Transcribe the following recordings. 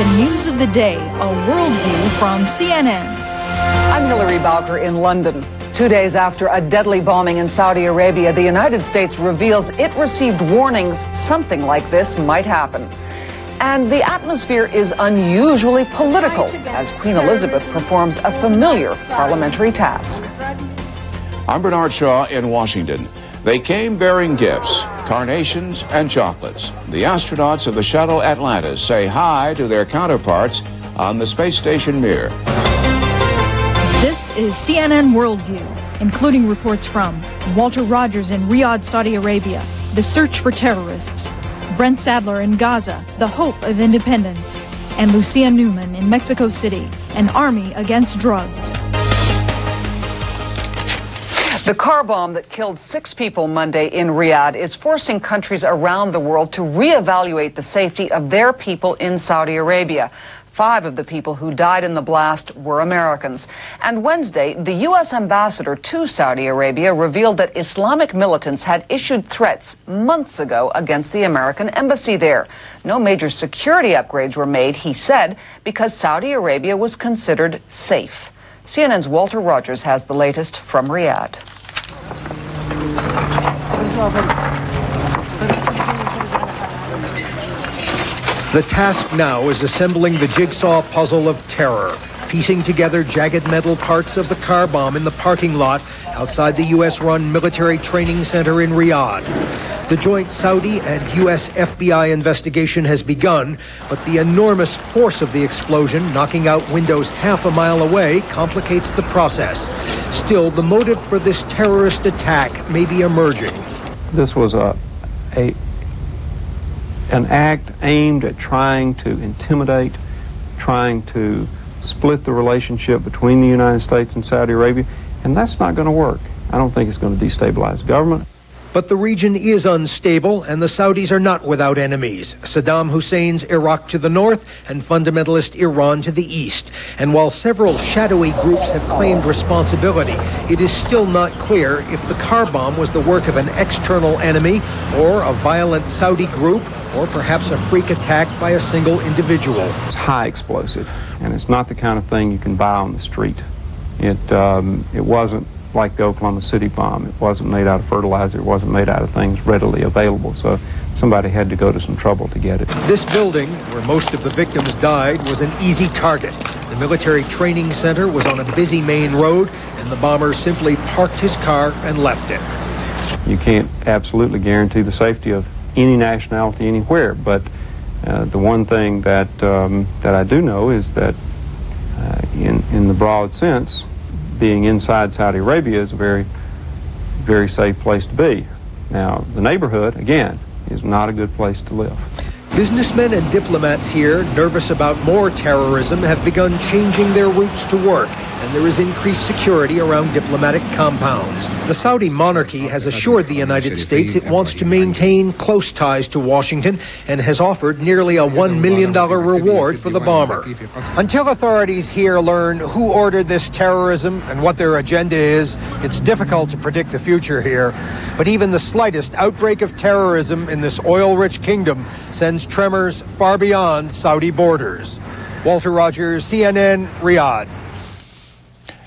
The news of the day, a worldview from CNN. I'm Hilary Bowker in London. 2 days after a deadly bombing in Saudi Arabia, the United States reveals it received warnings something like this might happen. And the atmosphere is unusually political as Queen Elizabeth performs a familiar parliamentary task. I'm Bernard Shaw in Washington. They came bearing gifts, carnations and chocolates. The astronauts of the shuttle Atlantis say hi to their counterparts on the space station Mir. This is CNN Worldview, including reports from Walter Rogers in Riyadh, Saudi Arabia, the search for terrorists, Brent Sadler in Gaza, the hope of independence, and Lucia Newman in Mexico City, an army against drugs. The car bomb that killed 6 people Monday in Riyadh is forcing countries around the world to reevaluate the safety of their people in Saudi Arabia. 5 of the people who died in the blast were Americans. And Wednesday, the U.S. ambassador to Saudi Arabia revealed that Islamic militants had issued threats months ago against the American embassy there. No major security upgrades were made, he said, because Saudi Arabia was considered safe. CNN's Walter Rogers has the latest from Riyadh. The task now is assembling the jigsaw puzzle of terror, piecing together jagged metal parts of the car bomb in the parking lot outside the U.S.-run military training center in Riyadh. The joint Saudi and U.S. FBI investigation has begun, but the enormous force of the explosion, knocking out windows half a mile away, complicates the process. Still, the motive for this terrorist attack may be emerging. This was an act aimed at trying to intimidate, trying to split the relationship between the United States and Saudi Arabia, and that's not going to work. I don't think it's going to destabilize the government. But the region is unstable, and the Saudis are not without enemies. Saddam Hussein's Iraq to the north and fundamentalist Iran to the east. And while several shadowy groups have claimed responsibility, it is still not clear if the car bomb was the work of an external enemy or a violent Saudi group, or perhaps a freak attack by a single individual. It's high explosive, and it's not the kind of thing you can buy on the street. It wasn't like the Oklahoma City bomb. It wasn't made out of fertilizer. It wasn't made out of things readily available. So somebody had to go to some trouble to get it. This building, where most of the victims died, was an easy target. The military training center was on a busy main road, and the bomber simply parked his car and left it. You can't absolutely guarantee the safety of any nationality anywhere, but the one thing that I do know is that in the broad sense, being inside Saudi Arabia is a very, very safe place to be. Now, the neighborhood, again, is not a good place to live. Businessmen and diplomats here, nervous about more terrorism, have begun changing their routes to work, and there is increased security around diplomatic compounds. The Saudi monarchy has assured the United States it wants to maintain close ties to Washington and has offered nearly a $1 million reward for the bomber. Until authorities here learn who ordered this terrorism and what their agenda is, it's difficult to predict the future here. But even the slightest outbreak of terrorism in this oil-rich kingdom sends tremors far beyond Saudi borders. Walter Rogers, CNN, Riyadh.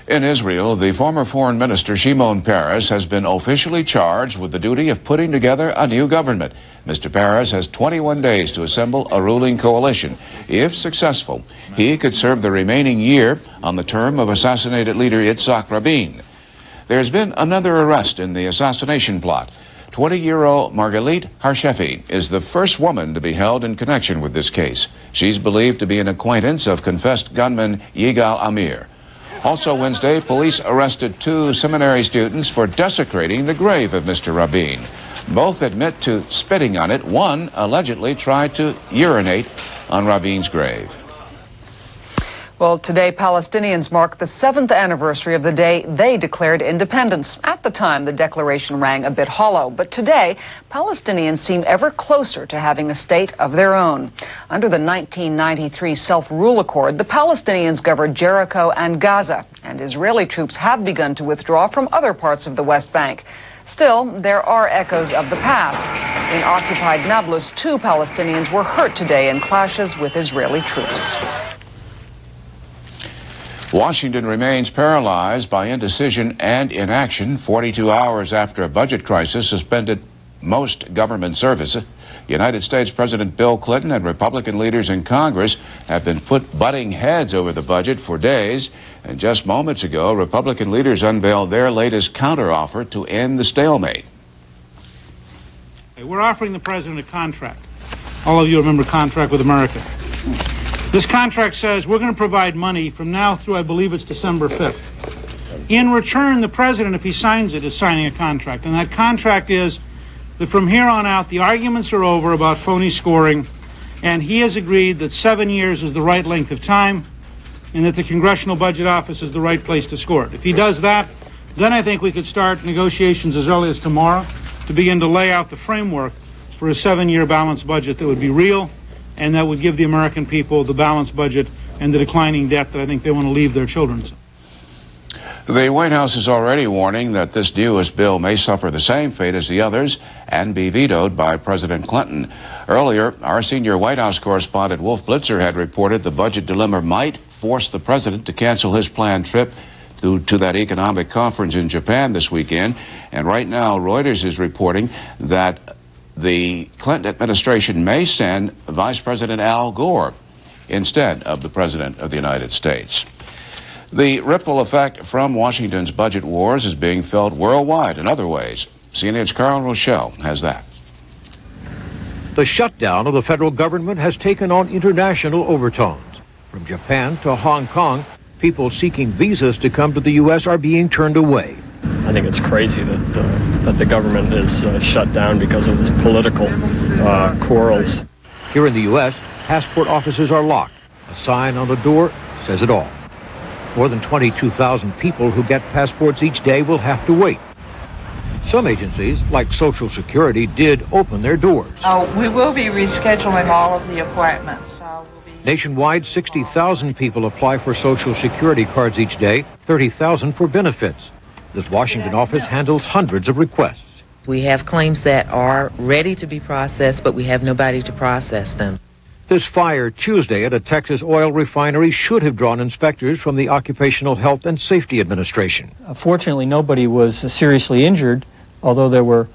In Israel, the former foreign minister Shimon Peres has been officially charged with the duty of putting together a new government. Mr. Peres has 21 days to assemble a ruling coalition. If successful, he could serve the remaining year on the term of assassinated leader Yitzhak Rabin. There's been another arrest in the assassination plot. 20-year-old Margalit Harshefi is the first woman to be held in connection with this case. She's believed to be an acquaintance of confessed gunman Yigal Amir. Also Wednesday, police arrested 2 seminary students for desecrating the grave of Mr. Rabin. Both admit to spitting on it. One allegedly tried to urinate on Rabin's grave. Well, today, Palestinians mark the 7th anniversary of the day they declared independence. At the time, the declaration rang a bit hollow, but today, Palestinians seem ever closer to having a state of their own. Under the 1993 Self-Rule Accord, the Palestinians governed Jericho and Gaza, and Israeli troops have begun to withdraw from other parts of the West Bank. Still, there are echoes of the past. In occupied Nablus, 2 Palestinians were hurt today in clashes with Israeli troops. Washington remains paralyzed by indecision and inaction 42 hours after a budget crisis suspended most government services. United States President Bill Clinton and Republican leaders in Congress have been butting heads over the budget for days. And just moments ago, Republican leaders unveiled their latest counteroffer to end the stalemate. We're offering the president a contract. All of you remember Contract with America. This contract says we're going to provide money from now through, I believe it's December 5th. In return, the president, if he signs it, is signing a contract. And that contract is that from here on out, the arguments are over about phony scoring, and he has agreed that 7 years is the right length of time, and that the Congressional Budget Office is the right place to score it. If he does that, then I think we could start negotiations as early as tomorrow to begin to lay out the framework for a 7-year balanced budget that would be real and that would give the American people the balanced budget and the declining debt that I think they want to leave their children. The White House is already warning that this newest bill may suffer the same fate as the others and be vetoed by President Clinton. Earlier, our senior White House correspondent Wolf Blitzer had reported the budget dilemma might force the president to cancel his planned trip to that economic conference in Japan this weekend. And right now, Reuters is reporting that the Clinton administration may send Vice President Al Gore instead of the President of the United States. The ripple effect from Washington's budget wars is being felt worldwide in other ways. CNN's Carl Rochelle has that. The shutdown of the federal government has taken on international overtones. From Japan to Hong Kong, people seeking visas to come to the U.S. are being turned away. I think it's crazy that the government is shut down because of this political quarrels. Here in the U.S., passport offices are locked. A sign on the door says it all. More than 22,000 people who get passports each day will have to wait. Some agencies, like Social Security, did open their doors. We will be rescheduling all of the appointments. Nationwide, 60,000 people apply for Social Security cards each day, 30,000 for benefits. This Washington office handles hundreds of requests. We have claims that are ready to be processed, but we have nobody to process them. This fire Tuesday at a Texas oil refinery should have drawn inspectors from the Occupational Health and Safety Administration. Fortunately, nobody was seriously injured, although there were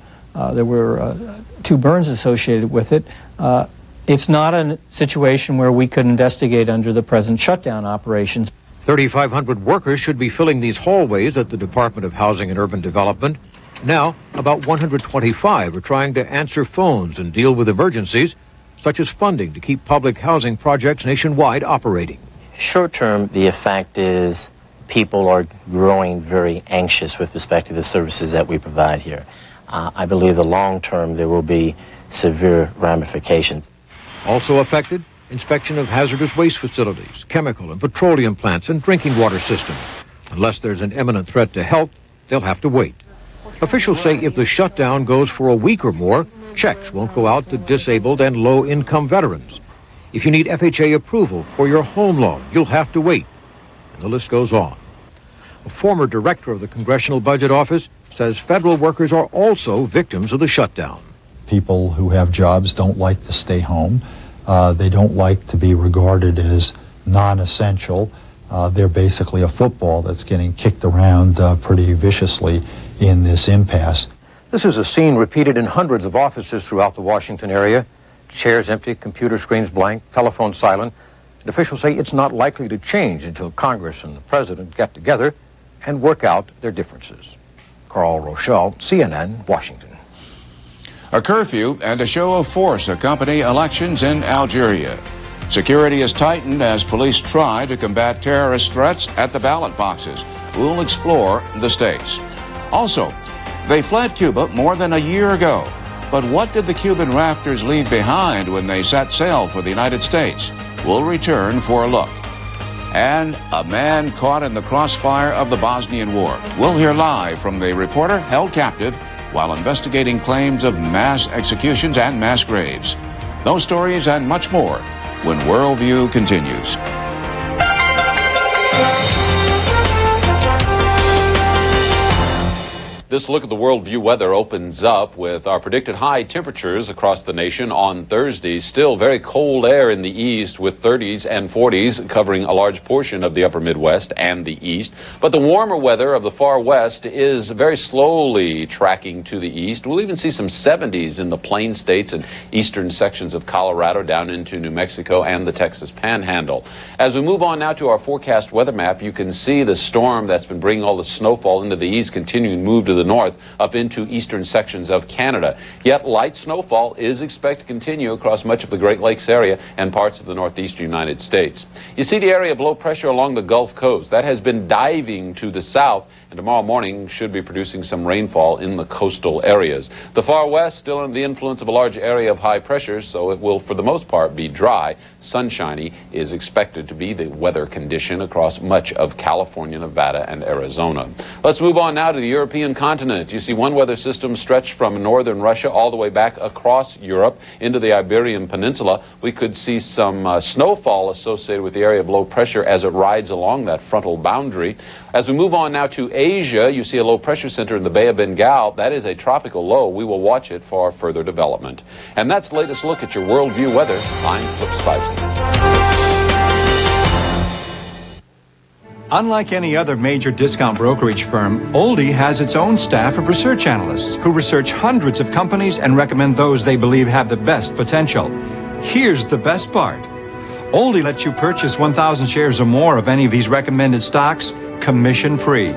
2 burns associated with it. It's not a situation where we could investigate under the present shutdown operations. 3,500 workers should be filling these hallways at the Department of Housing and Urban Development. Now, about 125 are trying to answer phones and deal with emergencies, such as funding to keep public housing projects nationwide operating. Short term, the effect is people are growing very anxious with respect to the services that we provide here. I believe the long term there will be severe ramifications. Also affected, inspection of hazardous waste facilities, chemical and petroleum plants, and drinking water systems. Unless there's an imminent threat to health, they'll have to wait. Officials say if the shutdown goes for a week or more, checks won't go out to disabled and low-income veterans. If you need FHA approval for your home loan, you'll have to wait. And the list goes on. A former director of the Congressional Budget Office says federal workers are also victims of the shutdown. People who have jobs don't like to stay home. They don't like to be regarded as non-essential. They're basically a football that's getting kicked around pretty viciously in this impasse. This is a scene repeated in hundreds of offices throughout the Washington area. Chairs empty, computer screens blank, telephone silent. And officials say it's not likely to change until Congress and the President get together and work out their differences. Carl Rochelle, CNN, Washington. A curfew and a show of force accompany elections in Algeria. Security is tightened as police try to combat terrorist threats at the ballot boxes. We'll explore the states. Also, they fled Cuba more than a year ago. But what did the Cuban rafters leave behind when they set sail for the United States? We'll return for a look. And a man caught in the crossfire of the Bosnian War. We'll hear live from the reporter held captive while investigating claims of mass executions and mass graves. Those stories and much more when WorldView continues. This look at the WorldView weather opens up with our predicted high temperatures across the nation on Thursday. Still very cold air in the east with 30s and 40s covering a large portion of the upper Midwest and the east. But the warmer weather of the far west is very slowly tracking to the east. We'll even see some 70s in the plain states and eastern sections of Colorado down into New Mexico and the Texas Panhandle. As we move on now to our forecast weather map, you can see the storm that's been bringing all the snowfall into the east continuing to move to the north up into eastern sections of Canada. Yet light snowfall is expected to continue across much of the Great Lakes area and parts of the northeastern United States. You see the area of low pressure along the Gulf Coast. That has been diving to the south, and tomorrow morning should be producing some rainfall in the coastal areas. The far west still under the influence of a large area of high pressure, so it will for the most part be dry. Sunshiny is expected to be the weather condition across much of California, Nevada, and Arizona. Let's move on now to the European continent. You see one weather system stretched from northern Russia all the way back across Europe into the Iberian Peninsula. We could see some snowfall associated with the area of low pressure as it rides along that frontal boundary. As we move on now to Asia, you see a low pressure center in the Bay of Bengal. That is a tropical low. We will watch it for further development. And that's the latest look at your WorldView weather. I'm Flip Spicer. Unlike any other major discount brokerage firm, Oldie has its own staff of research analysts who research hundreds of companies and recommend those they believe have the best potential. Here's the best part. Oldie lets you purchase 1,000 shares or more of any of these recommended stocks commission-free.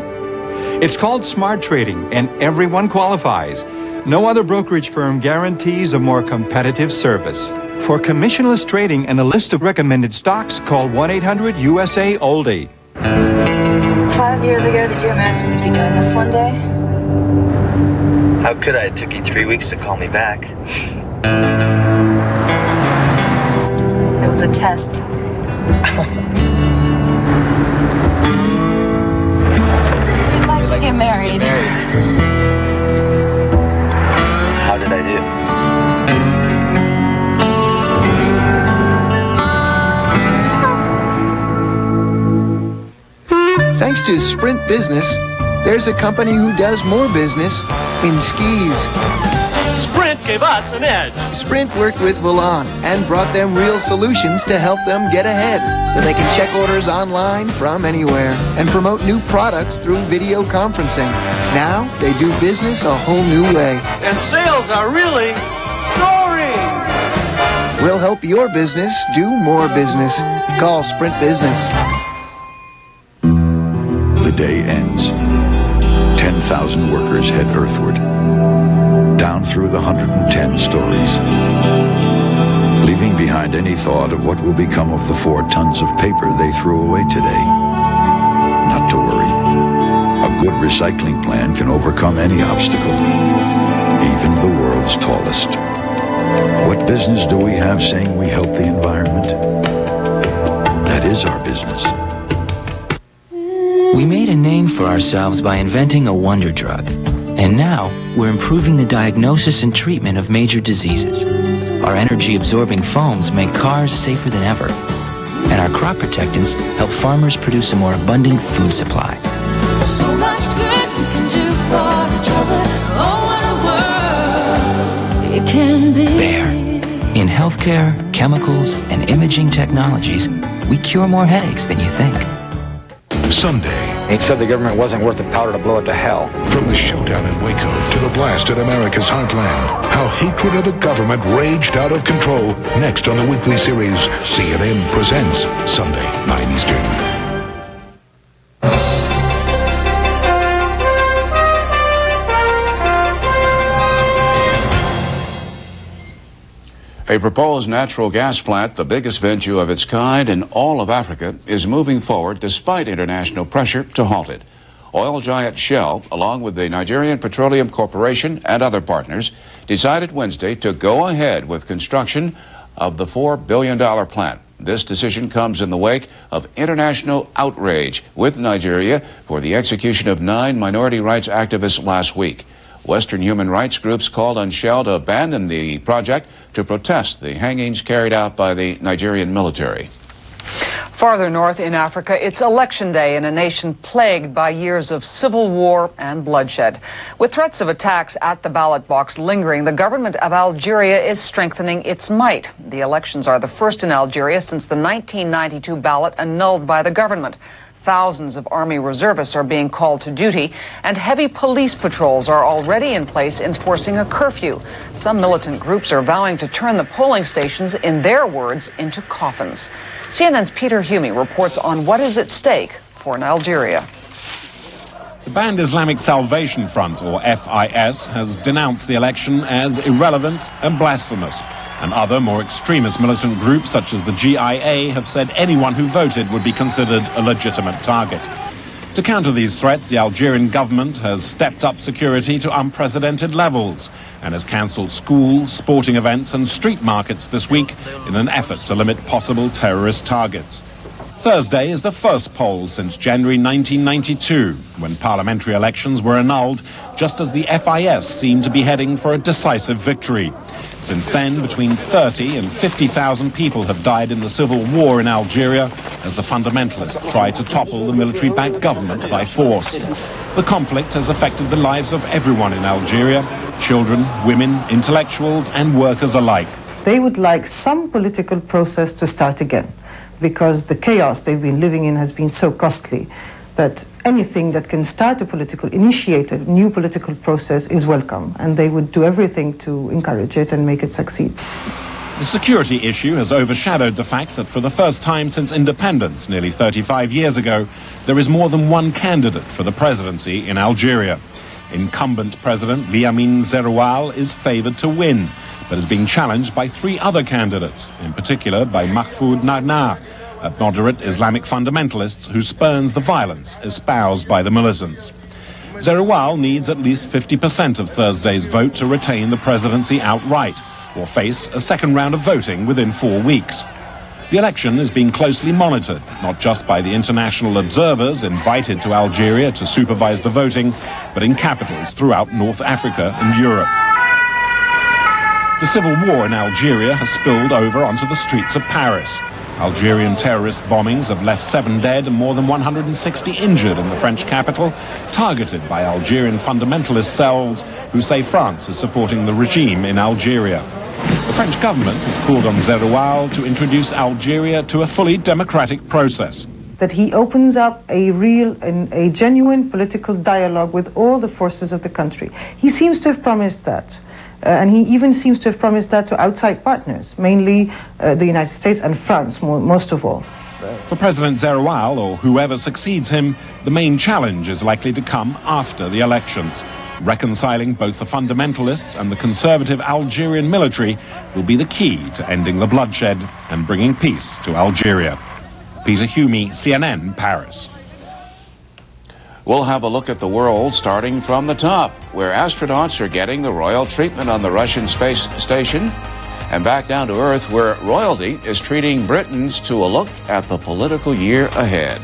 It's called smart trading, and everyone qualifies. No other brokerage firm guarantees a more competitive service. For commissionless trading and a list of recommended stocks, call 1-800-USA-OLDIE. 5 years ago, did you imagine you'd be doing this one day? How could I? It took you 3 weeks to call me back. It was a test. We'd like to get married. How did I do? Thanks to Sprint Business, there's a company who does more business in skis. Sprint gave us an edge. Sprint worked with Volant and brought them real solutions to help them get ahead so they can check orders online from anywhere and promote new products through video conferencing. Now they do business a whole new way. And sales are really soaring. We'll help your business do more business. Call Sprint Business. The day ends. 10,000 workers head earthward, down through the 110 stories, leaving behind any thought of what will become of the 4 tons of paper they threw away today. Not to worry. A good recycling plan can overcome any obstacle, even the world's tallest. What business do we have saying we help the environment? That is our business. We made a name for ourselves by inventing a wonder drug. And now, we're improving the diagnosis and treatment of major diseases. Our energy-absorbing foams make cars safer than ever. And our crop protectants help farmers produce a more abundant food supply. So much good we can do for each other. Oh, what a world it can be. Bayer. In healthcare, chemicals, and imaging technologies, we cure more headaches than you think. Sunday. He said the government wasn't worth the powder to blow it to hell. From the showdown in Waco to the blast at America's heartland, how hatred of the government raged out of control. Next on the weekly series, CNN Presents, Sunday, 9 Eastern. A proposed natural gas plant, the biggest venture of its kind in all of Africa, is moving forward despite international pressure to halt it. Oil giant Shell, along with the Nigerian Petroleum Corporation and other partners, decided Wednesday to go ahead with construction of the $4 billion plant. This decision comes in the wake of international outrage with Nigeria for the execution of 9 minority rights activists last week. Western human rights groups called on Shell to abandon the project to protest the hangings carried out by the Nigerian military. Farther north in Africa, it's election day in a nation plagued by years of civil war and bloodshed. With threats of attacks at the ballot box lingering, the government of Algeria is strengthening its might. The elections are the first in Algeria since the 1992 ballot annulled by the government. Thousands of army reservists are being called to duty, and heavy police patrols are already in place enforcing a curfew. Some militant groups are vowing to turn the polling stations, in their words, into coffins. CNN's Peter Humey reports on what is at stake for Algeria. The Banned Islamic Salvation Front, or FIS, has denounced the election as irrelevant and blasphemous. And other more extremist militant groups, such as the GIA, have said anyone who voted would be considered a legitimate target. To counter these threats, the Algerian government has stepped up security to unprecedented levels and has cancelled school, sporting events and street markets this week in an effort to limit possible terrorist targets. Thursday is the first poll since January 1992, when parliamentary elections were annulled, just as the FIS seemed to be heading for a decisive victory. Since then, between 30 and 50,000 people have died in the civil war in Algeria as the fundamentalists tried to topple the military-backed government by force. The conflict has affected the lives of everyone in Algeria, children, women, intellectuals and workers alike. They would like some political process to start again, because the chaos they've been living in has been so costly that anything that can initiate a new political process is welcome, and they would do everything to encourage it and make it succeed. The security issue has overshadowed the fact that for the first time since independence, nearly 35 years ago, there is more than one candidate for the presidency in Algeria. Incumbent President Lamine Zeroual is favored to win, but is being challenged by three other candidates, in particular by Mahfoud Nagna, a moderate Islamic fundamentalist who spurns the violence espoused by the militants. Zeroual needs at least 50% of Thursday's vote to retain the presidency outright, or face a second round of voting within 4 weeks. The election is being closely monitored, not just by the international observers invited to Algeria to supervise the voting, but in capitals throughout North Africa and Europe. The civil war in Algeria has spilled over onto the streets of Paris. Algerian terrorist bombings have left 7 dead and more than 160 injured in the French capital, targeted by Algerian fundamentalist cells who say France is supporting the regime in Algeria. The French government has called on Zeroual to introduce Algeria to a fully democratic process. That he opens up a real and a genuine political dialogue with all the forces of the country. He seems to have promised that. And he even seems to have promised that to outside partners, mainly the United States and France, most of all. For President Zeroual, or whoever succeeds him, the main challenge is likely to come after the elections. Reconciling both the fundamentalists and the conservative Algerian military will be the key to ending the bloodshed and bringing peace to Algeria. Peter Humey, CNN, Paris. We'll have a look at the world starting from the top, where astronauts are getting the royal treatment on the Russian space station, and back down to Earth, where royalty is treating Britons to a look at the political year ahead.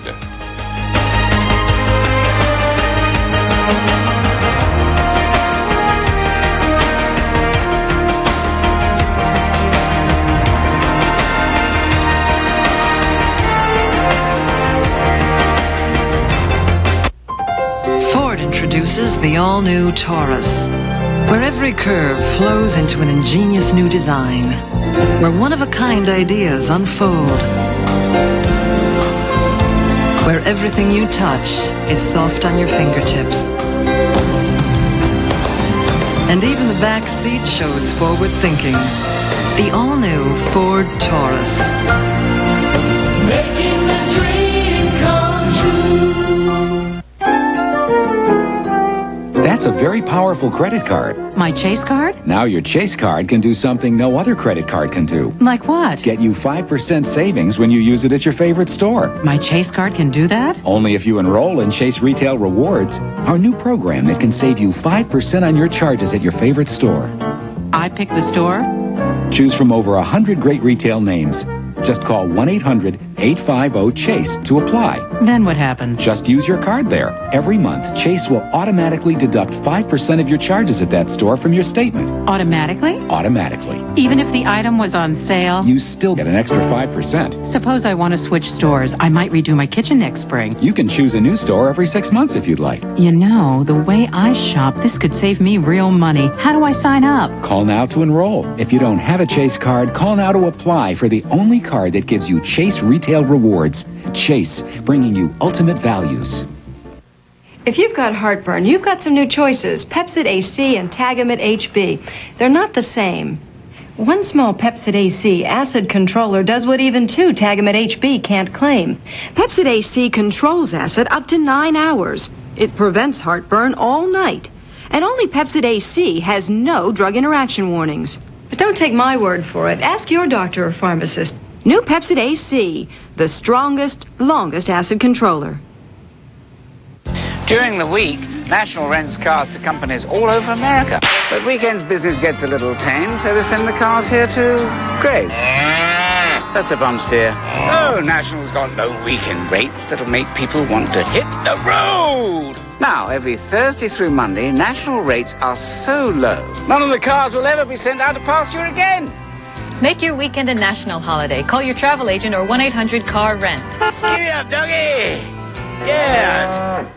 Introduces the all-new Taurus, where every curve flows into an ingenious new design, where one-of-a-kind ideas unfold, where everything you touch is soft on your fingertips. And even the back seat shows forward thinking. The all-new Ford Taurus. Making the dream come true. That's a very powerful credit card. My Chase card? Now your Chase card can do something no other credit card can do. Like what? Get you 5% savings when you use it at your favorite store. My Chase card can do that? Only if you enroll in Chase Retail Rewards, our new program that can save you 5% on your charges at your favorite store. I pick the store? Choose from over 100 great retail names. Just call 1-800-850-CHASE to apply. Then what happens? Just use your card there. Every month, Chase will automatically deduct 5% of your charges at that store from your statement. Automatically? Automatically. Even if the item was on sale? You still get an extra 5%. Suppose I want to switch stores. I might redo my kitchen next spring. You can choose a new store every 6 months if you'd like. You know, the way I shop, this could save me real money. How do I sign up? Call now to enroll. If you don't have a Chase card, call now to apply for the only card that gives you Chase retail rewards. Chase, bringing you ultimate values. If you've got heartburn, you've got some new choices, Pepcid AC and Tagamet HB. They're not the same. One small Pepcid AC acid controller does what even two Tagamet HB can't claim. Pepcid AC controls acid up to 9 hours. It prevents heartburn all night. And only Pepcid AC has no drug interaction warnings. But don't take my word for it. Ask your doctor or pharmacist. New Pepcid AC, the strongest, longest acid controller. During the week, National rents cars to companies all over America. But weekends business gets a little tame, so they send the cars here to graze. That's a bum steer. So National's got low weekend rates that'll make people want to hit the road. Now, every Thursday through Monday, National rates are so low, none of the cars will ever be sent out to pasture again. Make your weekend a national holiday. Call your travel agent or 1-800-CAR-RENT. Giddy up, doggy! Yes!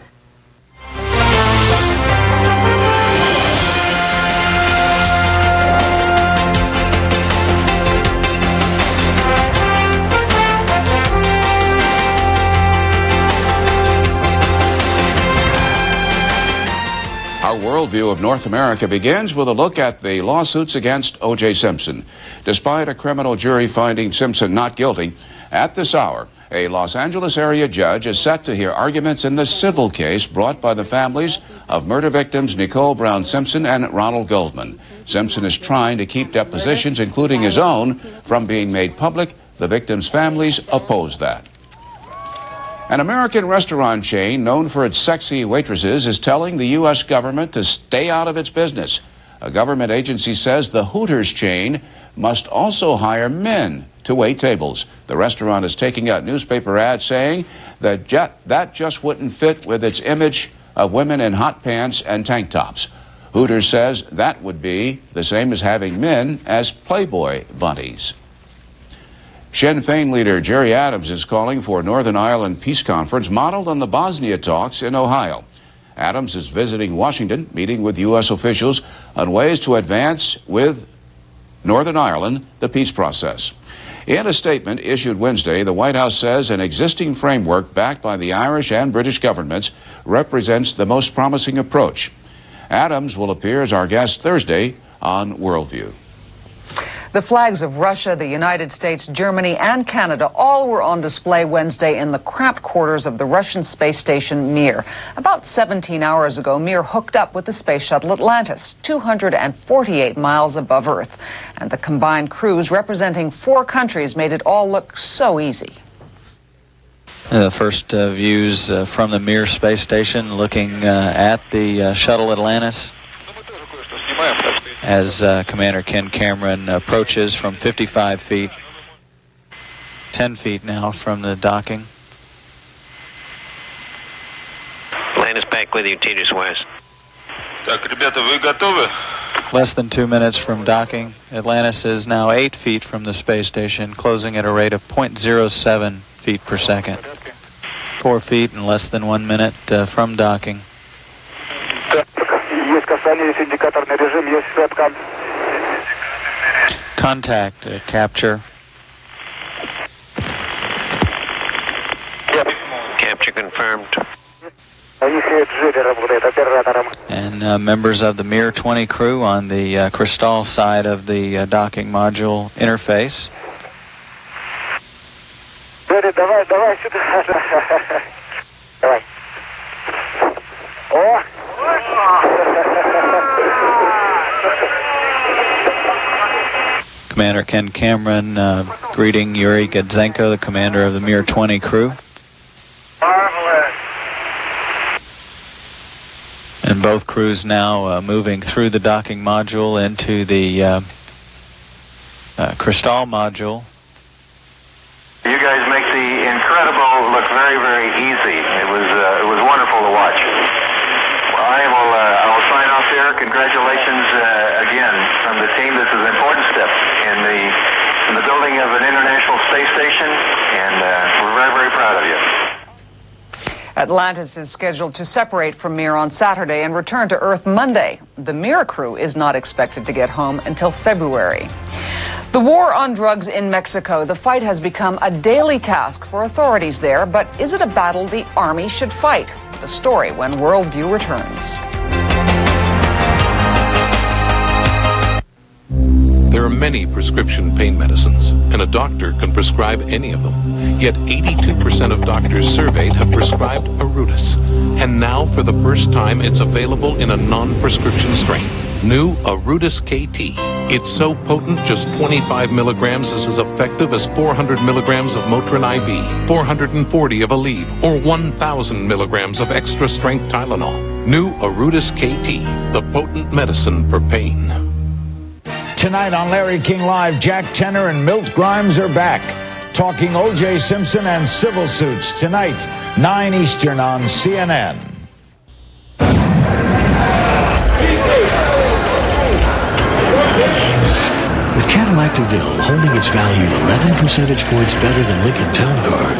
Our worldview of North America begins with a look at the lawsuits against O.J. Simpson. Despite a criminal jury finding Simpson not guilty, at this hour, a Los Angeles area judge is set to hear arguments in the civil case brought by the families of murder victims Nicole Brown Simpson and Ronald Goldman. Simpson is trying to keep depositions, including his own, from being made public. The victims' families oppose that. An American restaurant chain known for its sexy waitresses is telling the U.S. government to stay out of its business. A government agency says the Hooters chain must also hire men to wait tables. The restaurant is taking out newspaper ads saying that that just wouldn't fit with its image of women in hot pants and tank tops. Hooters says that would be the same as having men as Playboy bunnies. Sinn Féin leader Jerry Adams is calling for a Northern Ireland peace conference modeled on the Bosnia talks in Ohio. Adams is visiting Washington, meeting with U.S. officials on ways to advance with Northern Ireland the peace process. In a statement issued Wednesday, the White House says an existing framework backed by the Irish and British governments represents the most promising approach. Adams will appear as our guest Thursday on WorldView. The flags of Russia, the United States, Germany, and Canada all were on display Wednesday in the cramped quarters of the Russian space station Mir. About 17 hours ago, Mir hooked up with the space shuttle Atlantis, 248 miles above Earth. And the combined crews representing 4 countries made it all look so easy. The first views from the Mir space station looking at the shuttle Atlantis as Commander Ken Cameron approaches from 55 feet, 10 feet now from the docking. Atlantis back with you, Tejas West. Less than 2 minutes from docking, Atlantis is now 8 feet from the space station, closing at a rate of 0.07 feet per second. 4 feet in less than 1 minute from docking. Contact capture. Capture confirmed. And members of the Mir 20 crew on the Crystal side of the docking module interface. Commander Ken Cameron greeting Yuri Gudzenko, the commander of the Mir 20 crew. And both crews now moving through the docking module into the Crystal module. You guys make the incredible look very, very easy. It was wonderful to watch. Well, I will sign off here. Congratulations again from the team. This is an important step. Atlantis is scheduled to separate from Mir on Saturday and return to Earth Monday. The Mir crew is not expected to get home until February. The war on drugs in Mexico. The fight has become a daily task for authorities there, but is it a battle the Army should fight? The story when WorldView returns. There are many prescription pain medicines, and a doctor can prescribe any of them. Yet 82% of doctors surveyed have prescribed Arudis. And now, for the first time, it's available in a non-prescription strength. New Arudis KT. It's so potent, just 25 milligrams is as effective as 400 milligrams of Motrin IB, 440 of Aleve, or 1,000 milligrams of extra-strength Tylenol. New Arudis KT, the potent medicine for pain. Tonight on Larry King Live, Jack Tenner and Milt Grimes are back, talking O.J. Simpson and civil suits. Tonight, 9 Eastern on CNN. With Cadillac DeVille holding its value 11 percentage points better than Lincoln Town Car,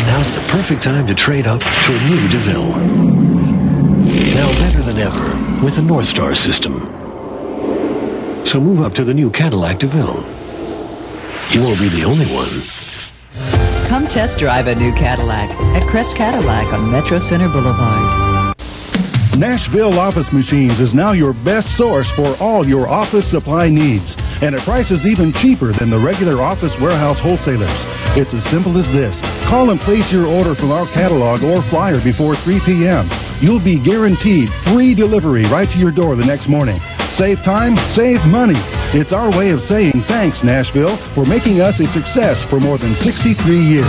now's the perfect time to trade up to a new DeVille. Now better than ever with the North Star system. So move up to the new Cadillac DeVille. You won't be the only one. Come test drive a new Cadillac at Crest Cadillac on Metro Center Boulevard. Nashville Office Machines is now your best source for all your office supply needs, and at prices even cheaper than the regular office warehouse wholesalers. It's as simple as this. Call and place your order from our catalog or flyer before 3 p.m. You'll be guaranteed free delivery right to your door the next morning. Save time, save money. It's our way of saying thanks, Nashville, for making us a success for more than 63 years.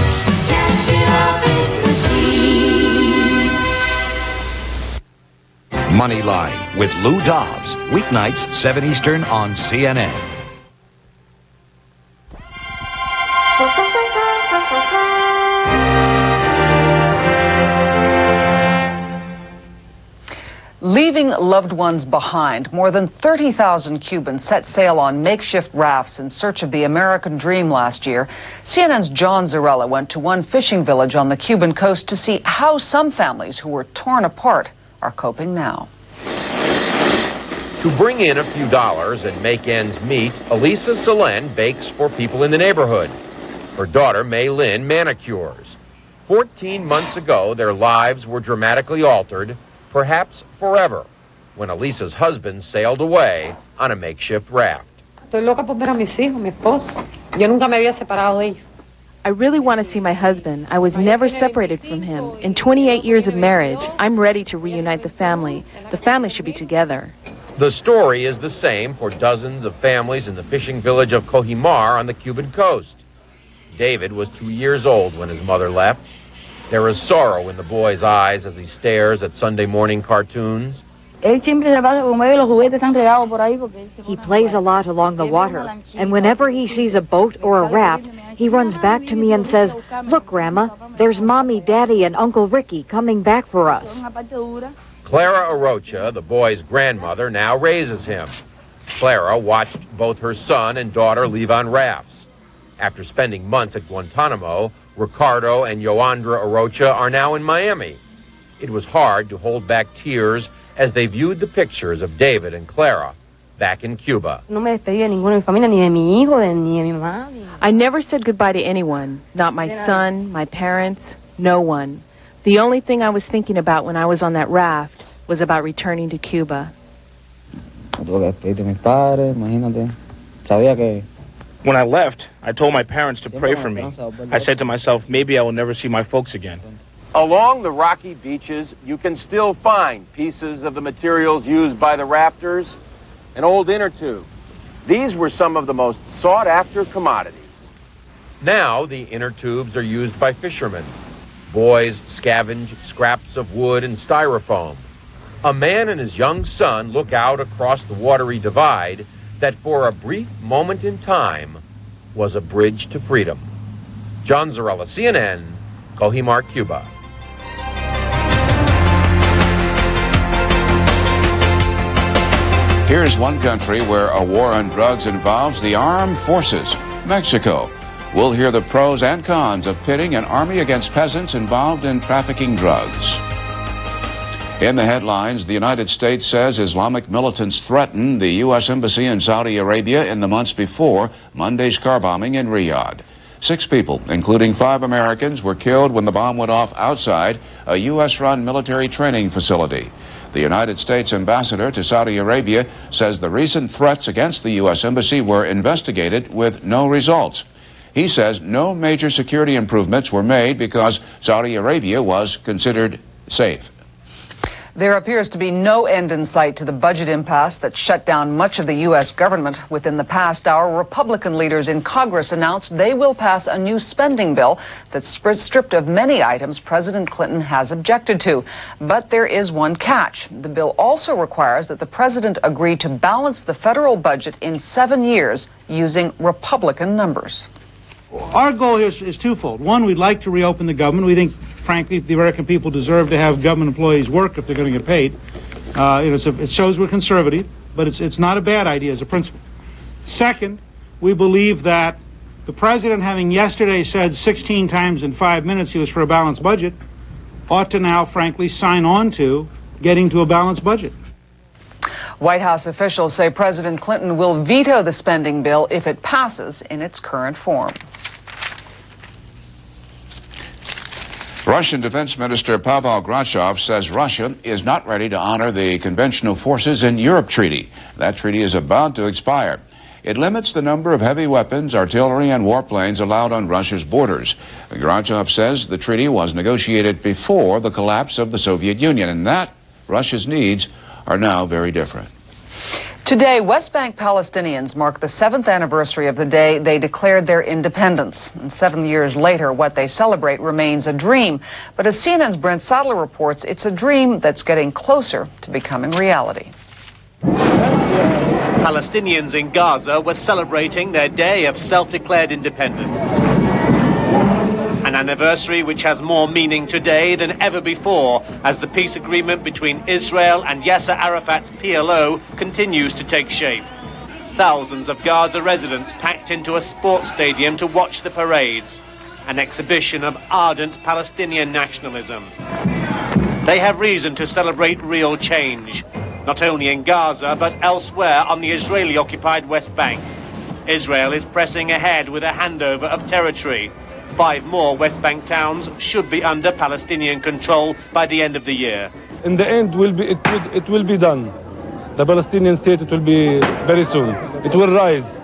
Moneyline with Lou Dobbs, weeknights 7 Eastern on CNN. Leaving loved ones behind, more than 30,000 Cubans set sail on makeshift rafts in search of the American dream last year. CNN's John Zarella went to one fishing village on the Cuban coast to see how some families who were torn apart are coping now. To bring in a few dollars and make ends meet, Elisa Salen bakes for people in the neighborhood. Her daughter, May Lynn, manicures. 14 months ago, their lives were dramatically altered, perhaps forever, when Elisa's husband sailed away on a makeshift raft. Estoy loca por ver a mis hijos, mi esposo. Yo nunca me había separado de ellos. I really want to see my husband. I was never separated from him. In 28 years of marriage, I'm ready to reunite the family. The family should be together. The story is the same for dozens of families in the fishing village of Cojimar on the Cuban coast. David was 2 years old when his mother left. There is sorrow in the boy's eyes as he stares at Sunday morning cartoons. He plays a lot along the water, and whenever he sees a boat or a raft, he runs back to me and says, "Look, Grandma, there's Mommy, Daddy, and Uncle Ricky coming back for us." Clara Arocha, the boy's grandmother, now raises him. Clara watched both her son and daughter leave on rafts. After spending months at Guantanamo, Ricardo and Yoandra Arocha are now in Miami. It was hard to hold back tears as they viewed the pictures of David and Clara back in Cuba. I never said goodbye to anyone, not my son, my parents, no one. The only thing I was thinking about when I was on that raft was about returning to Cuba. When I left, I told my parents to pray for me. I said to myself, maybe I will never see my folks again. Along the rocky beaches, you can still find pieces of the materials used by the rafters, an old inner tube. These were some of the most sought-after commodities. Now the inner tubes are used by fishermen. Boys scavenge scraps of wood and styrofoam. A man and his young son look out across the watery divide that for a brief moment in time was a bridge to freedom. John Zarella, CNN, Cojimar, Cuba. Here's one country where a war on drugs involves the armed forces, Mexico. We'll hear the pros and cons of pitting an army against peasants involved in trafficking drugs. In the headlines, the United States says Islamic militants threatened the U.S. Embassy in Saudi Arabia in the months before Monday's car bombing in Riyadh. 6 people, including 5 Americans, were killed when the bomb went off outside a U.S.-run military training facility. The United States ambassador to Saudi Arabia says the recent threats against the U.S. Embassy were investigated with no results. He says no major security improvements were made because Saudi Arabia was considered safe. There appears to be no end in sight to the budget impasse that shut down much of the U.S. government. Within the past hour, Republican leaders in Congress announced they will pass a new spending bill that's stripped of many items President Clinton has objected to. But there is one catch. The bill also requires that the president agree to balance the federal budget in 7 years using Republican numbers. Our goal here is twofold. One, we'd like to reopen the government. We think, frankly, the American people deserve to have government employees work if they're going to get paid. It shows we're conservative, but it's not a bad idea as a principle. Second, we believe that the president, having yesterday said 16 times in 5 minutes he was for a balanced budget, ought to now, frankly, sign on to getting to a balanced budget. White House officials say President Clinton will veto the spending bill if it passes in its current form. Russian Defense Minister Pavel Grachov says Russia is not ready to honor the Conventional Forces in Europe treaty. That treaty is about to expire. It limits the number of heavy weapons, artillery, and warplanes allowed on Russia's borders. Grachov says the treaty was negotiated before the collapse of the Soviet Union, and that Russia's needs are now very different. Today, West Bank Palestinians mark the 7th anniversary of the day they declared their independence. And 7 years later, what they celebrate remains a dream. But as CNN's Brent Sadler reports, it's a dream that's getting closer to becoming reality. Palestinians in Gaza were celebrating their day of self-declared independence. An anniversary which has more meaning today than ever before as the peace agreement between Israel and Yasser Arafat's PLO continues to take shape. Thousands of Gaza residents packed into a sports stadium to watch the parades, an exhibition of ardent Palestinian nationalism. They have reason to celebrate real change, not only in Gaza but elsewhere on the Israeli-occupied West Bank. Israel is pressing ahead with a handover of territory. 5 more West Bank towns should be under Palestinian control by the end of the year. In the end, it will be done. The Palestinian state, it will be very soon. It will rise.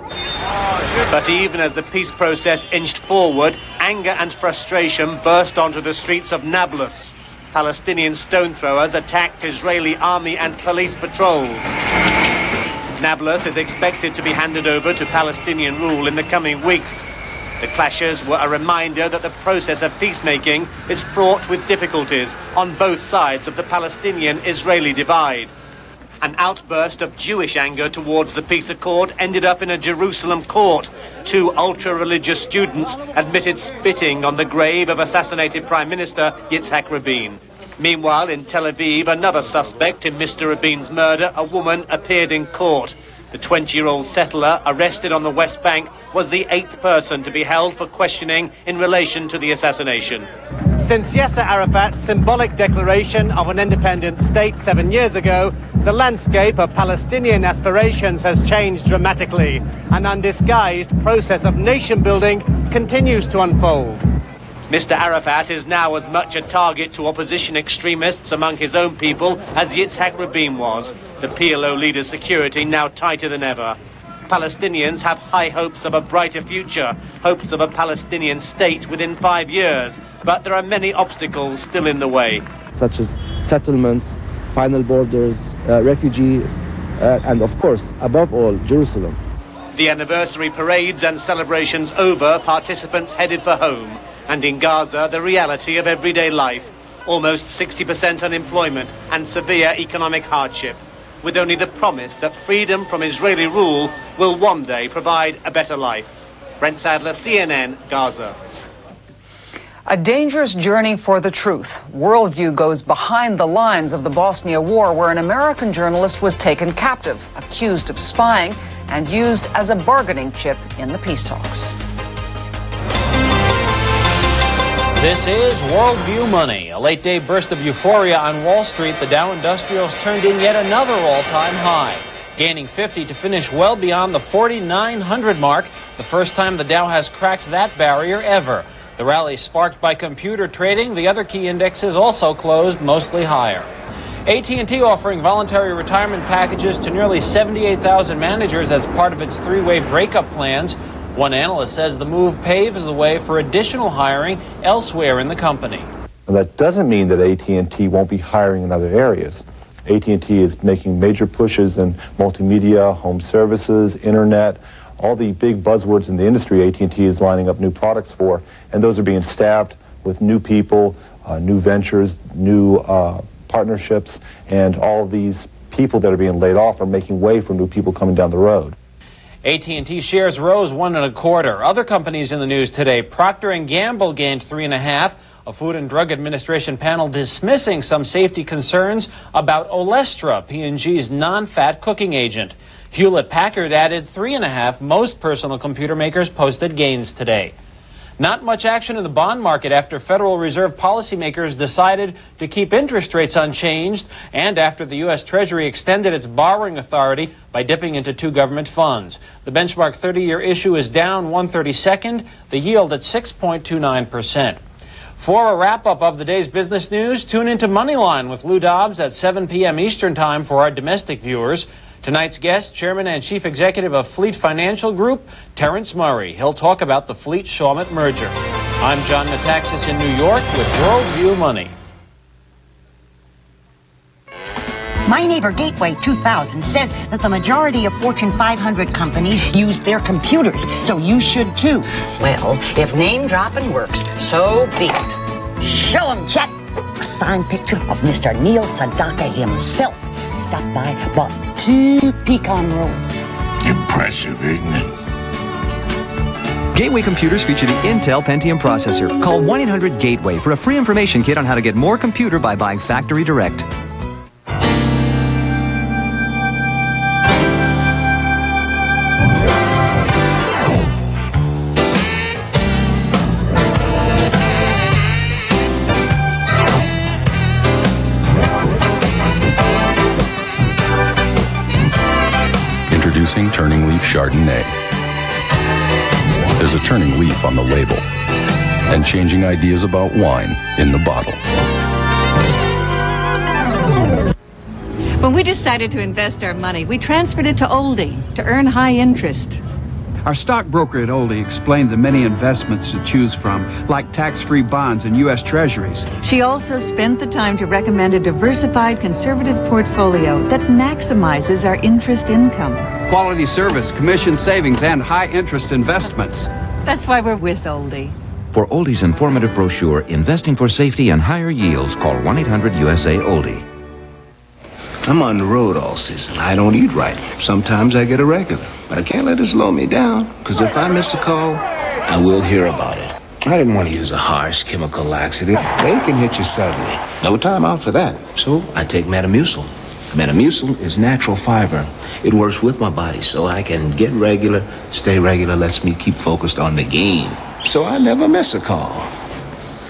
But even as the peace process inched forward, anger and frustration burst onto the streets of Nablus. Palestinian stone throwers attacked Israeli army and police patrols. Nablus is expected to be handed over to Palestinian rule in the coming weeks. The clashes were a reminder that the process of peacemaking is fraught with difficulties on both sides of the Palestinian-Israeli divide. An outburst of Jewish anger towards the peace accord ended up in a Jerusalem court. 2 ultra-religious students admitted spitting on the grave of assassinated Prime Minister Yitzhak Rabin. Meanwhile, in Tel Aviv, another suspect in Mr. Rabin's murder, a woman, appeared in court. The 20-year-old settler arrested on the West Bank was the 8th person to be held for questioning in relation to the assassination. Since Yasser Arafat's symbolic declaration of an independent state 7 years ago, the landscape of Palestinian aspirations has changed dramatically. An undisguised process of nation-building continues to unfold. Mr. Arafat is now as much a target to opposition extremists among his own people as Yitzhak Rabin was. The PLO leader's security now tighter than ever. Palestinians have high hopes of a brighter future, hopes of a Palestinian state within 5 years. But there are many obstacles still in the way. Such as settlements, final borders, refugees, and of course, above all, Jerusalem. The anniversary parades and celebrations over, participants headed for home. And in Gaza, the reality of everyday life. Almost 60% unemployment and severe economic hardship, with only the promise that freedom from Israeli rule will one day provide a better life. Brent Sadler, CNN, Gaza. A dangerous journey for the truth. WorldView goes behind the lines of the Bosnia War, where an American journalist was taken captive, accused of spying, and used as a bargaining chip in the peace talks. This is WorldView Money. A late-day burst of euphoria on Wall Street. The Dow Industrials turned in yet another all-time high, gaining 50 to finish well beyond the 4,900 mark, the first time the Dow has cracked that barrier ever. The rally sparked by computer trading. The other key indexes also closed mostly higher. AT&T offering voluntary retirement packages to nearly 78,000 managers as part of its three-way breakup plans. One analyst says the move paves the way for additional hiring elsewhere in the company. That doesn't mean that AT&T won't be hiring in other areas. AT&T is making major pushes in multimedia, home services, internet, all the big buzzwords in the industry. AT&T is lining up new products for, and those are being staffed with new people, new ventures, new partnerships, and all of these people that are being laid off are making way for new people coming down the road. AT&T shares rose 1 1/4. Other companies in the news today: Procter & Gamble gained 3.5. A Food and Drug Administration panel dismissing some safety concerns about Olestra, P&G's non-fat cooking agent. Hewlett-Packard added 3.5. Most personal computer makers posted gains today. Not much action in the bond market after Federal Reserve policymakers decided to keep interest rates unchanged and after the U.S. Treasury extended its borrowing authority by dipping into 2 government funds. The benchmark 30-year issue is down 1/32, the yield at 6.29%. For a wrap-up of the day's business news, tune into Moneyline with Lou Dobbs at 7 p.m. Eastern Time for our domestic viewers. Tonight's guest, Chairman and Chief Executive of Fleet Financial Group, Terrence Murray. He'll talk about the Fleet-Shawmut merger. I'm John Metaxas in New York with WorldView Money. My Neighbor Gateway 2000 says that the majority of Fortune 500 companies use their computers, so you should too. Well, if name dropping works, so be it. Show 'em, Chet! A signed picture of Mr. Neil Sedaka himself stopped by, bought 2 pecan rolls. Impressive, isn't it? Gateway computers feature the Intel Pentium processor. Call 1-800-GATEWAY for a free information kit on how to get more computer by buying factory direct. Introducing Turning Leaf Chardonnay. There's a turning leaf on the label and changing ideas about wine in the bottle. When we decided to invest our money, we transferred it to Oldie to earn high interest. Our stockbroker at Oldie explained the many investments to choose from, like tax-free bonds and U.S. Treasuries. She also spent the time to recommend a diversified conservative portfolio that maximizes our interest income. Quality service, commission savings, and high-interest investments. That's why we're with Oldie. For Oldie's informative brochure, Investing for Safety and Higher Yields, call 1-800-USA-OLDIE. I'm on the road all season. I don't eat right. Sometimes I get irregular. But I can't let it slow me down, because if I miss a call, I will hear about it. I didn't want to use a harsh chemical laxative. They can hit you suddenly. No time out for that. So I take Metamucil. Metamucil is natural fiber. It works with my body so I can get regular, stay regular, lets me keep focused on the game. So I never miss a call,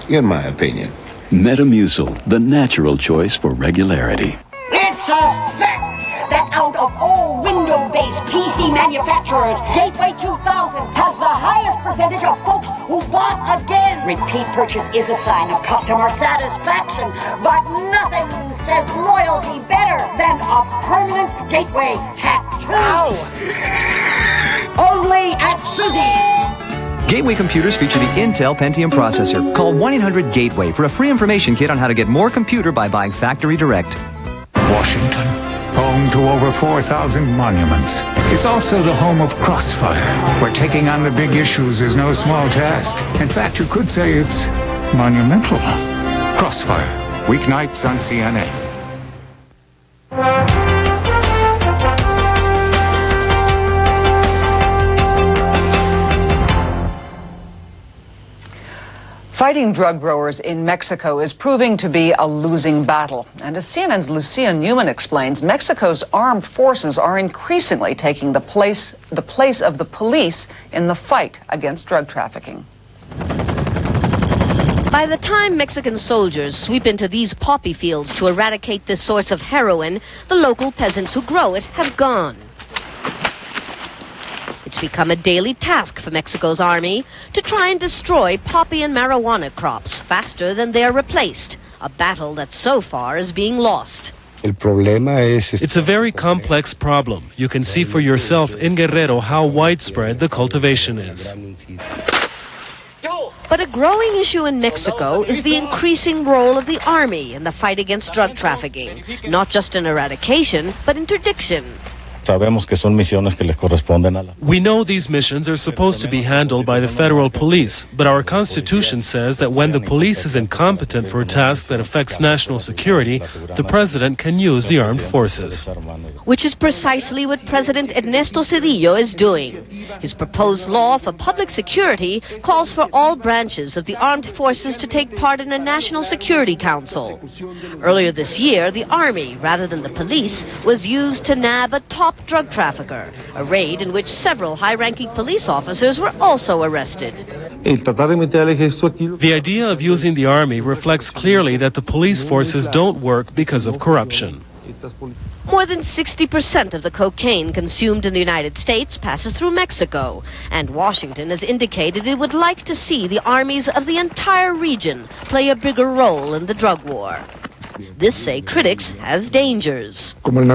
in my opinion. Metamucil, the natural choice for regularity. It's a fact that out of all window-based PC manufacturers, Gateway 2000 has the highest percentage of folks who bought again. Repeat purchase is a sign of customer satisfaction, but nothing says loyalty better than a permanent Gateway tattoo. Only at Susie's. Gateway computers feature the Intel Pentium processor. Call 1-800-GATEWAY for a free information kit on how to get more computer by buying factory direct. Washington, home to over 4,000 monuments. It's also the home of Crossfire, where taking on the big issues is no small task. In fact, you could say it's monumental. Crossfire, weeknights on CNN. Fighting drug growers in Mexico is proving to be a losing battle. And as CNN's Lucia Newman explains, Mexico's armed forces are increasingly taking the place of the police in the fight against drug trafficking. By the time Mexican soldiers sweep into these poppy fields to eradicate this source of heroin, the local peasants who grow it have gone. It's become a daily task for Mexico's army to try and destroy poppy and marijuana crops faster than they are replaced, a battle that so far is being lost. It's a very complex problem. You can see for yourself in Guerrero how widespread the cultivation is. But a growing issue in Mexico is the increasing role of the army in the fight against drug trafficking, not just in eradication, but interdiction. We know these missions are supposed to be handled by the federal police, but our constitution says that when the police is incompetent for a task that affects national security, the president can use the armed forces. Which is precisely what President Ernesto Zedillo is doing. His proposed law for public security calls for all branches of the armed forces to take part in a National Security Council. Earlier this year, the army, rather than the police, was used to nab a top drug trafficker, a raid in which several high-ranking police officers were also arrested. The idea of using the army reflects clearly that the police forces don't work because of corruption. More than 60% of the cocaine consumed in the United States passes through Mexico, and Washington has indicated it would like to see the armies of the entire region play a bigger role in the drug war. This, say critics, has dangers. Since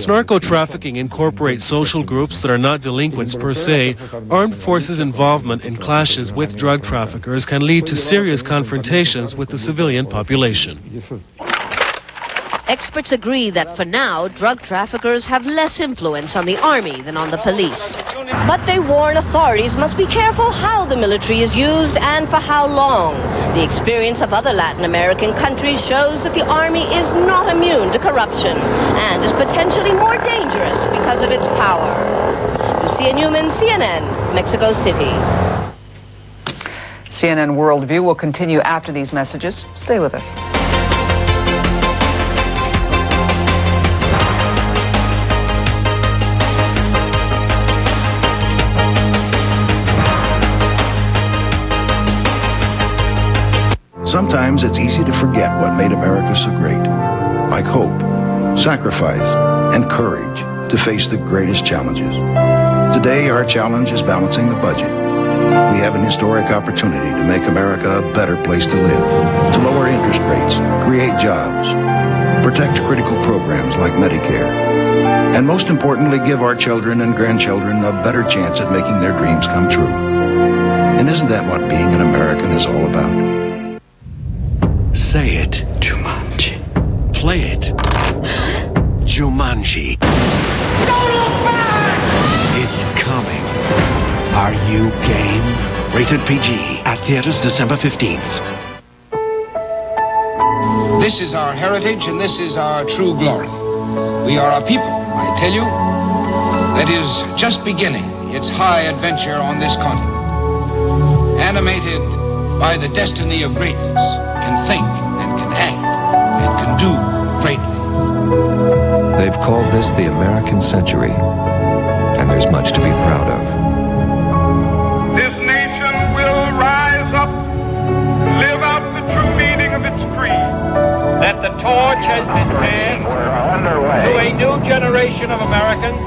narco-trafficking incorporates social groups that are not delinquents per se, armed forces' involvement in clashes with drug traffickers can lead to serious confrontations with the civilian population. Experts agree that for now, drug traffickers have less influence on the army than on the police. But they warn authorities must be careful how the military is used and for how long. The experience of other Latin American countries shows that the army is not immune to corruption and is potentially more dangerous because of its power. Lucia Newman, CNN, Mexico City. CNN WorldView will continue after these messages. Stay with us. Sometimes it's easy to forget what made America so great, like hope, sacrifice, and courage to face the greatest challenges. Today, our challenge is balancing the budget. We have an historic opportunity to make America a better place to live, to lower interest rates, create jobs, protect critical programs like Medicare, and most importantly, give our children and grandchildren a better chance at making their dreams come true. And isn't that what being an American is all about? Say it. Jumanji. Play it. Jumanji. Don't look back! It's coming. Are you game? Rated PG. At theaters December 15th. This is our heritage and this is our true glory. We are a people, I tell you, that is just beginning its high adventure on this continent. Animated by the destiny of greatness, can think and can act and can do greatly. They've called this the American century, and there's much to be proud of. This nation will rise up, live out the true meaning of its creed. That the torch has been passed to a new generation of Americans.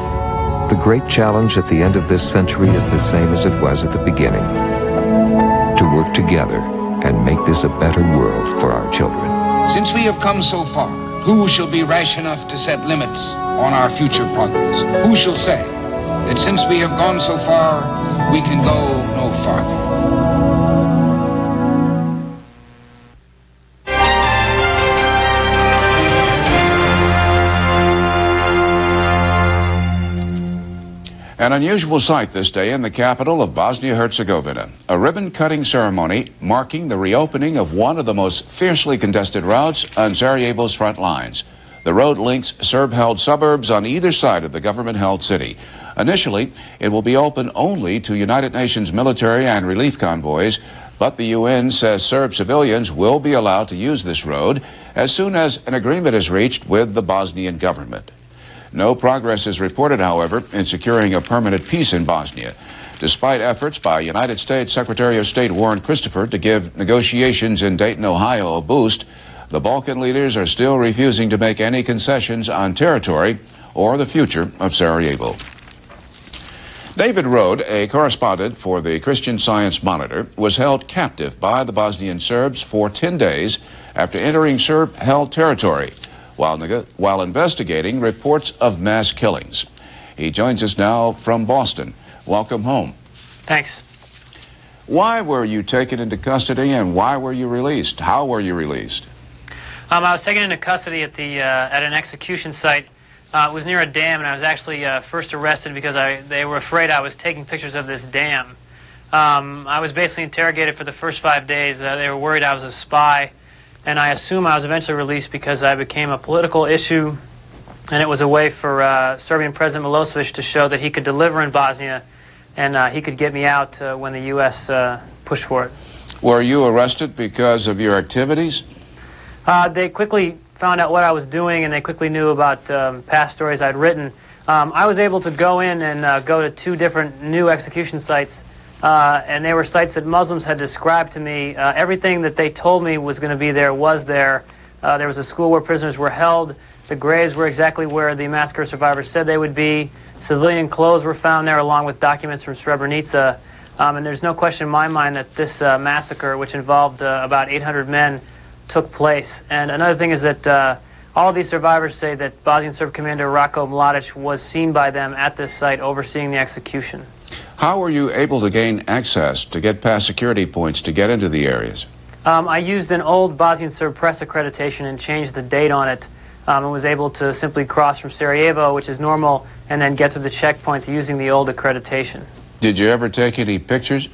The great challenge at the end of this century is the same as it was at the beginning. To work together and make this a better world for our children. Since we have come so far, who shall be rash enough to set limits on our future progress? Who shall say that since we have gone so far, we can go no farther? An unusual sight this day in the capital of Bosnia-Herzegovina, a ribbon-cutting ceremony marking the reopening of one of the most fiercely contested routes on Sarajevo's front lines. The road links Serb-held suburbs on either side of the government-held city. Initially, it will be open only to United Nations military and relief convoys, but the UN says Serb civilians will be allowed to use this road as soon as an agreement is reached with the Bosnian government. No progress is reported, however, in securing a permanent peace in Bosnia. Despite efforts by United States Secretary of State Warren Christopher to give negotiations in Dayton, Ohio a boost, the Balkan leaders are still refusing to make any concessions on territory or the future of Sarajevo. David Rode, a correspondent for the Christian Science Monitor, was held captive by the Bosnian Serbs for 10 days after entering Serb-held territory while investigating reports of mass killings. He joins us now from Boston. Welcome home. Thanks. Why were you taken into custody and why were you released? How were you released? I was taken into custody at an execution site. It was near a dam, and I was actually first arrested because they were afraid I was taking pictures of this dam. I was basically interrogated for the first 5 days. They were worried I was a spy, and I assume I was eventually released because I became a political issue, and it was a way for Serbian President Milosevic to show that he could deliver in Bosnia, and he could get me out when the U.S. pushed for it. Were you arrested because of your activities? They quickly found out what I was doing, and they quickly knew about past stories I'd written. I was able to go in and go to 2 different new execution sites, and they were sites that Muslims had described to me. Everything that they told me was going to be there was there. There was a school where prisoners were held. The graves were exactly where the massacre survivors said they would be. Civilian clothes were found there along with documents from Srebrenica. And there's no question in my mind that this massacre, which involved about 800 men, took place. And another thing is that all of these survivors say that Bosnian Serb commander Ratko Mladic was seen by them at this site overseeing the execution. How were you able to gain access to get past security points to get into the areas? I used an old Bosnian Serb press accreditation and changed the date on it, and was able to simply cross from Sarajevo, which is normal, and then get through the checkpoints using the old accreditation. Did you ever take any pictures?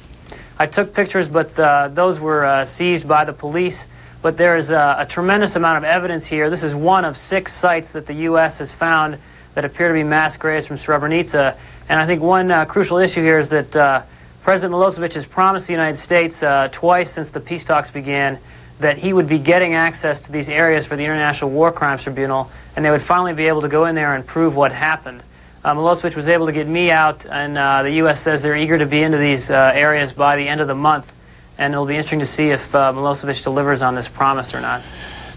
I took pictures, but those were seized by the police. But there is a tremendous amount of evidence here. This is one of 6 sites that the U.S. has found that appear to be mass graves from Srebrenica. And I think one crucial issue here is that President Milosevic has promised the United States twice since the peace talks began that he would be getting access to these areas for the International War Crimes Tribunal, and they would finally be able to go in there and prove what happened. Milosevic was able to get me out, and the U.S. says they're eager to be into these areas by the end of the month. And it'll be interesting to see if Milosevic delivers on this promise or not.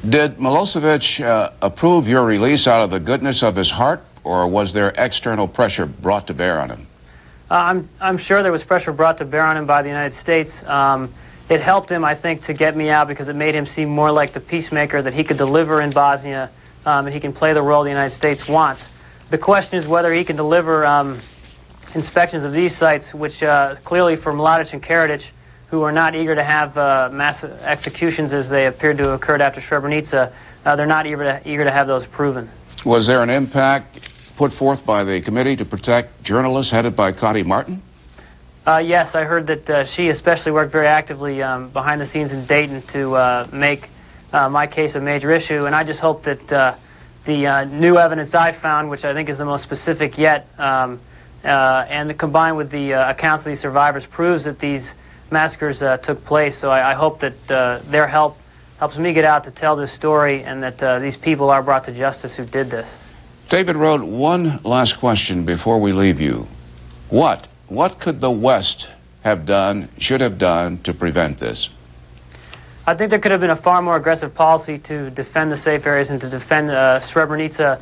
Did Milosevic approve your release out of the goodness of his heart, or was there external pressure brought to bear on him? I'm sure there was pressure brought to bear on him by the United States. It helped him, I think, to get me out because it made him seem more like the peacemaker that he could deliver in Bosnia, and he can play the role the United States wants. The question is whether he can deliver inspections of these sites, which clearly for Mladic and Karadzic, who are not eager to have mass executions as they appeared to have occurred after Srebrenica, they're not eager to have those proven. Was there an impact put forth by the Committee to Protect Journalists headed by Connie Martin? Yes, I heard that she especially worked very actively behind the scenes in Dayton to make my case a major issue, and I just hope that the new evidence I found, which I think is the most specific yet, and combined with the accounts of these survivors, proves that these massacres took place. So I hope that their help helps me get out to tell this story, and that these people are brought to justice who did this. David Rode, one last question before we leave you. What could the West have done, should have done, to prevent this? I think there could have been a far more aggressive policy to defend the safe areas and to defend Srebrenica.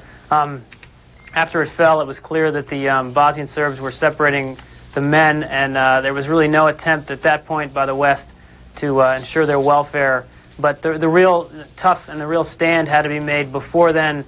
After it fell, it was clear that the Bosnian Serbs were separating the men, and there was really no attempt at that point by the West to ensure their welfare. But the real tough and the real stand had to be made before then,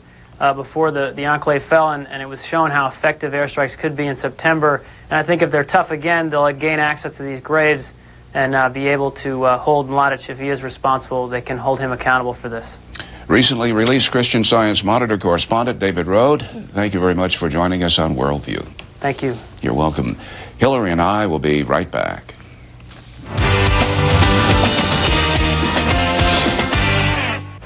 before the enclave fell, and it was shown how effective airstrikes could be in September. And I think if they're tough again, they'll gain access to these graves and be able to hold Mladic. If he is responsible, they can hold him accountable for this. Recently released Christian Science Monitor correspondent David Rode, thank you very much for joining us on WorldView. Thank you. You're welcome. Hillary and I will be right back.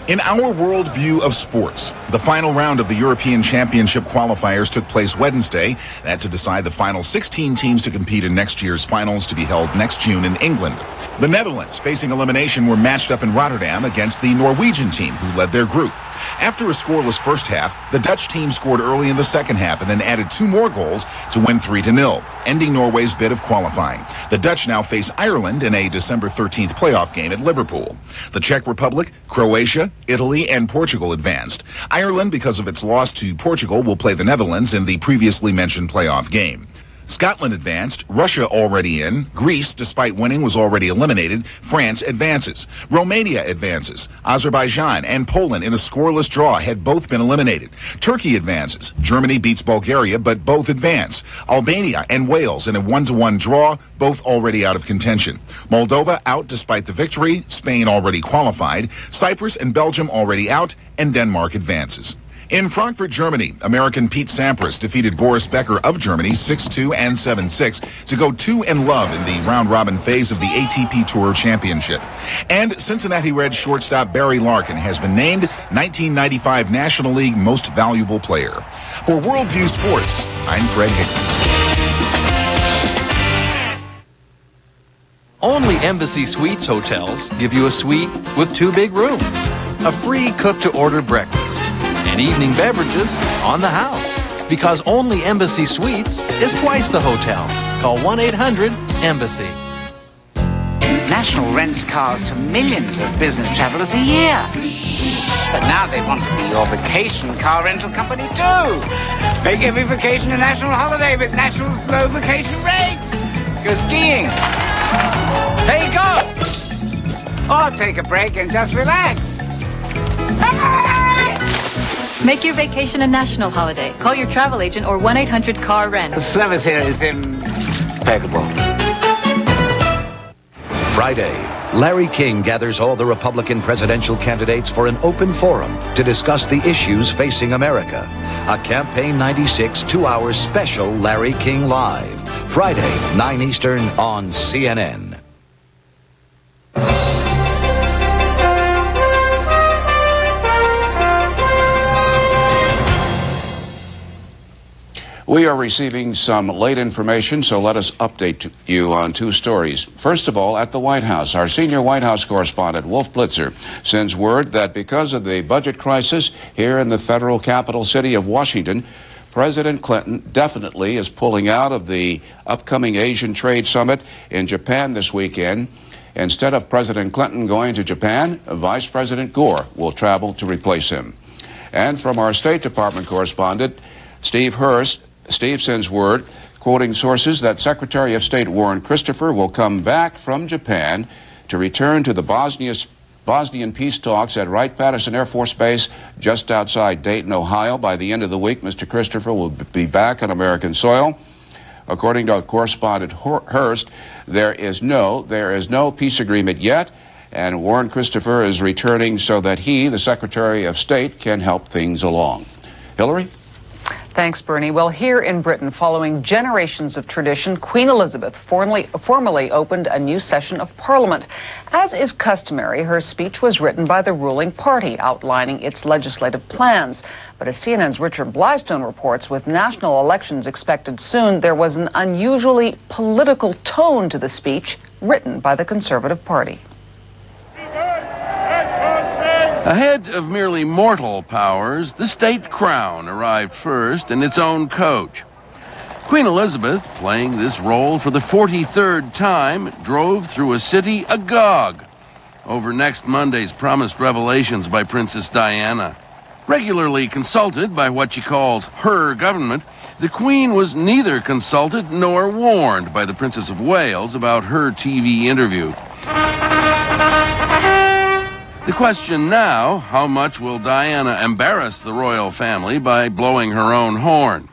In our worldview of sports, the final round of the European Championship qualifiers took place Wednesday. That to decide the final 16 teams to compete in next year's finals to be held next June in England. The Netherlands, facing elimination, were matched up in Rotterdam against the Norwegian team who led their group. After a scoreless first half, the Dutch team scored early in the second half and then added 2 more goals to win 3-0, ending Norway's bid of qualifying. The Dutch now face Ireland in a December 13th playoff game at Liverpool. The Czech Republic, Croatia, Italy, and Portugal advanced. Ireland, because of its loss to Portugal, will play the Netherlands in the previously mentioned playoff game. Scotland advanced, Russia already in, Greece, despite winning, was already eliminated, France advances, Romania advances, Azerbaijan and Poland in a scoreless draw had both been eliminated, Turkey advances, Germany beats Bulgaria but both advance, Albania and Wales in a 1-1 draw, both already out of contention, Moldova out despite the victory, Spain already qualified, Cyprus and Belgium already out, and Denmark advances. In Frankfurt, Germany, American Pete Sampras defeated Boris Becker of Germany 6-2 and 7-6 to go 2-0 in the round-robin phase of the ATP Tour Championship. And Cincinnati Reds shortstop Barry Larkin has been named 1995 National League Most Valuable Player. For WorldView Sports, I'm Fred Hickman. Only Embassy Suites hotels give you a suite with 2 big rooms, a free cook-to-order breakfast, and evening beverages on the house. Because only Embassy Suites is twice the hotel. Call 1-800-EMBASSY. National rents cars to millions of business travelers a year. But now they want to be your vacation car rental company too. Make every vacation a national holiday with National's low vacation rates. Go skiing. There you go. Or take a break and just relax. Make your vacation a national holiday. Call your travel agent or 1-800-CAR-RENT. The service here is impeccable. Friday, Larry King gathers all the Republican presidential candidates for an open forum to discuss the issues facing America. A Campaign 96 2-hour special Larry King Live. Friday, 9 Eastern on CNN. We are receiving some late information, so let us update you on 2 stories. First of all, at the White House, our senior White House correspondent, Wolf Blitzer, sends word that because of the budget crisis here in the federal capital city of Washington, President Clinton definitely is pulling out of the upcoming Asian Trade Summit in Japan this weekend. Instead of President Clinton going to Japan, Vice President Gore will travel to replace him. And from our State Department correspondent, Steve Hurst, Steve sends word, quoting sources, that Secretary of State Warren Christopher will come back from Japan to return to the Bosnian peace talks at Wright-Patterson Air Force Base just outside Dayton, Ohio. By the end of the week, Mr. Christopher will be back on American soil. According to correspondent Hurst, there is no peace agreement yet, and Warren Christopher is returning so that he, the Secretary of State, can help things along. Hillary? Thanks, Bernie. Well, here in Britain, following generations of tradition, Queen Elizabeth formally opened a new session of Parliament. As is customary, her speech was written by the ruling party, outlining its legislative plans. But as CNN's Richard Blystone reports, with national elections expected soon, there was an unusually political tone to the speech written by the Conservative Party. Ahead of merely mortal powers, the state crown arrived first in its own coach. Queen Elizabeth, playing this role for the 43rd time, drove through a city agog over next Monday's promised revelations by Princess Diana. Regularly consulted by what she calls her government, the Queen was neither consulted nor warned by the Princess of Wales about her TV interview. The question now, how much will Diana embarrass the royal family by blowing her own horn?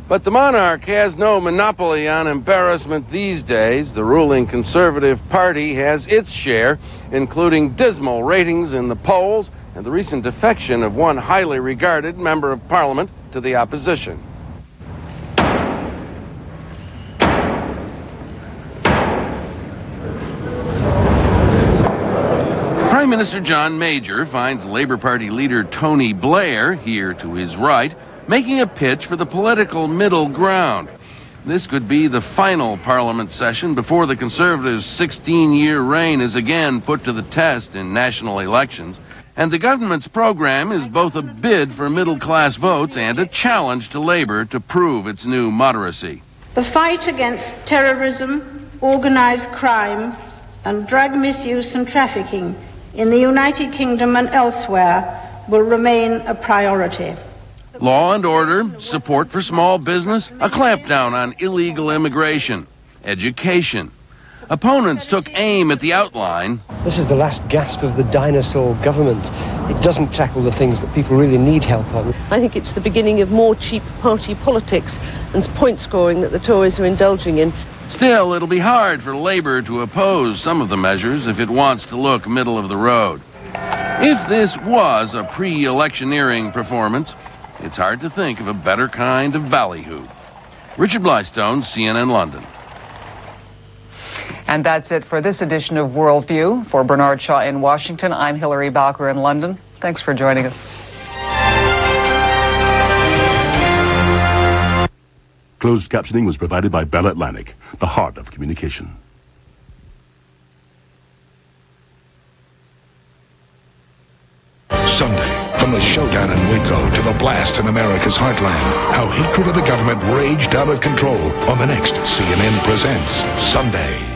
But the monarch has no monopoly on embarrassment these days. The ruling Conservative Party has its share, including dismal ratings in the polls and the recent defection of one highly regarded member of Parliament to the opposition. Prime Minister John Major finds Labour Party leader Tony Blair, here to his right, making a pitch for the political middle ground. This could be the final Parliament session before the Conservatives' 16-year reign is again put to the test in national elections. And the government's program is both a bid for middle-class votes and a challenge to labor to prove its new moderacy. The fight against terrorism, organized crime, and drug misuse and trafficking in the United Kingdom and elsewhere will remain a priority. Law and order, support for small business, a clampdown on illegal immigration, education. Opponents took aim at the outline. This is the last gasp of the dinosaur government. It doesn't tackle the things that people really need help on. I think it's the beginning of more cheap party politics and point scoring that the Tories are indulging in. Still, it'll be hard for Labour to oppose some of the measures if it wants to look middle of the road. If this was a pre-electioneering performance, it's hard to think of a better kind of ballyhoo. Richard Blystone, CNN London. And that's it for this edition of WorldView. For Bernard Shaw in Washington, I'm Hilary Balker in London. Thanks for joining us. Closed captioning was provided by Bell Atlantic, the heart of communication. Sunday, from the showdown in Waco to the blast in America's heartland, how hatred of the government raged out of control on the next CNN Presents Sunday.